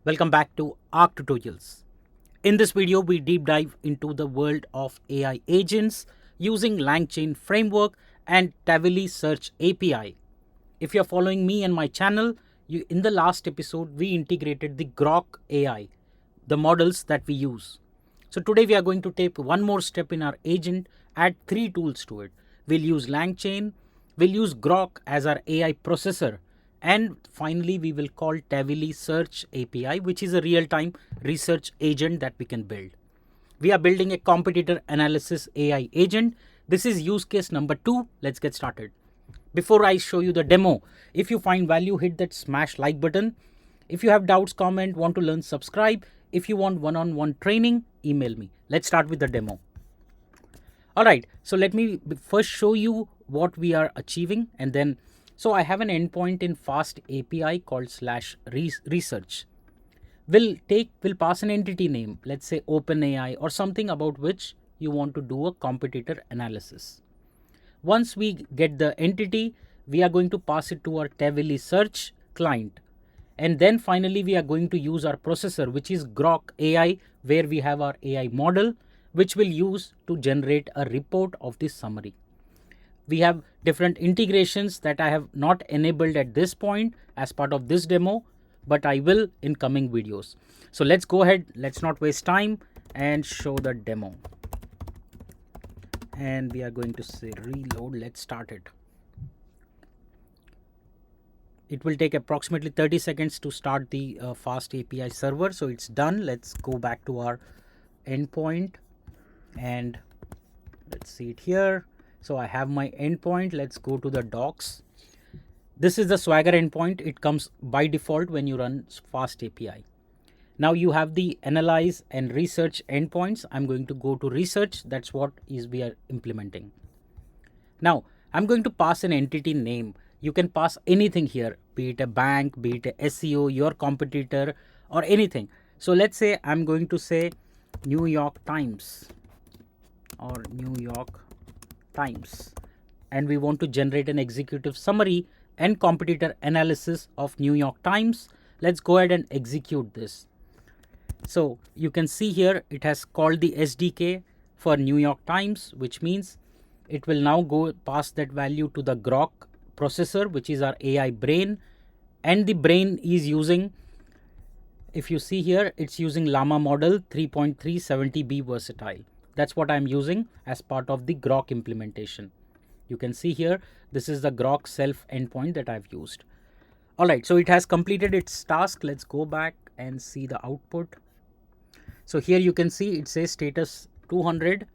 Welcome back to ARC Tutorials. In this video, we deep dive into the world of AI agents using LangChain framework and Tavily Search API. If you're following me and my channel, in the last episode, we integrated the Groq AI, the models that we use. So today we are going to take one more step in our agent, add 3 tools to it. We'll use LangChain, we'll use Groq as our AI processor, and finally we will call Tavily Search API, which is a real-time research agent that we can build. We are building a competitor analysis AI agent. This is use case number 2. Let's get started. Before I show you the demo, if you find value, hit that smash like button. If you have doubts, comment, want to learn, subscribe. If you want one-on-one training, email me. Let's start with the demo. Alright, so let me first show you what we are achieving, and then so I have an endpoint in Fast API called /research. We'll pass an entity name, let's say OpenAI or something about which you want to do a competitor analysis. Once we get the entity, we are going to pass it to our Tavily Search client. And then finally, we are going to use our processor, which is Groq AI, where we have our AI model, which we'll use to generate a report of this summary. We have different integrations that I have not enabled at this point as part of this demo, but I will in coming videos. So let's go ahead, let's not waste time and show the demo. And we are going to say reload. Let's start it. It will take approximately 30 seconds to start the Fast API server. So it's done. Let's go back to our endpoint and let's see it here. So I have my endpoint. Let's go to the docs. This is the Swagger endpoint. It comes by default when you run Fast API. Now you have the analyze and research endpoints. I'm going to go to research. That's what we are implementing. Now I'm going to pass an entity name. You can pass anything here, be it a bank, be it a SEO, your competitor, or anything. So let's say I'm going to say New York Times or New York Times, and we want to generate an executive summary and competitor analysis of New York Times. Let's go ahead and execute this. So you can see here it has called the SDK for New York Times, which means it will now go pass that value to the Groq processor, which is our AI brain, and the brain is using, if you see here, it's using Llama model 3.370B versatile. That's what I'm using as part of the Groq implementation. You can see here, this is the Groq self endpoint that I've used. Alright, so it has completed its task. Let's go back and see the output. So here you can see it says status 200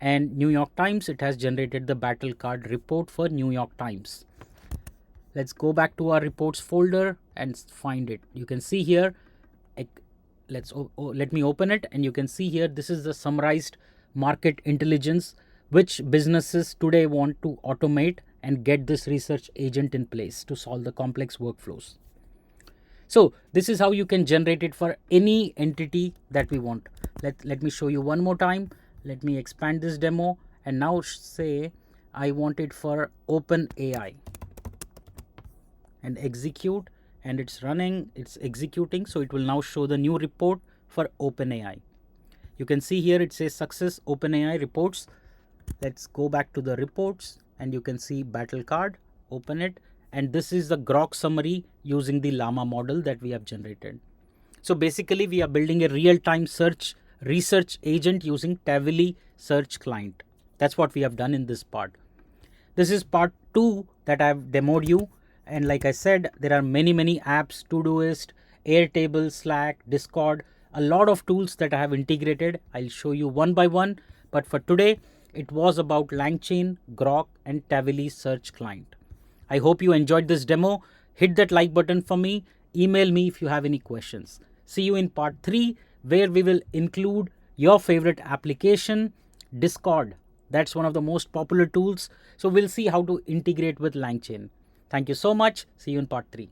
and New York Times. It has generated the battle card report for New York Times. Let's go back to our reports folder and find it. You can see here, let me open it, and you can see here this is the summarized market intelligence which businesses today want to automate and get this research agent in place to solve the complex workflows. So this is how you can generate it for any entity that we want. Let me show you one more time. Let me expand this demo and now say I want it for OpenAI and execute, and it's running, it's executing. So it will now show the new report for OpenAI. You can see here it says success OpenAI reports. Let's go back to the reports and you can see battle card, open it, and this is the Groq summary using the Llama model that we have generated. So basically we are building a real-time search research agent using Tavily Search client. That's what we have done in this part. This is part 2 that I have demoed you, and like I said, there are many apps, Todoist, Airtable, Slack, Discord, a lot of tools that I have integrated. I'll show you one by one, but for today it was about LangChain, Groq, and Tavily Search client. I hope you enjoyed this demo. Hit that like button for me. Email me if you have any questions. See you in part 3, where we will include your favorite application, Discord. That's one of the most popular tools. So we'll see how to integrate with LangChain. Thank you so much. See you in part 3.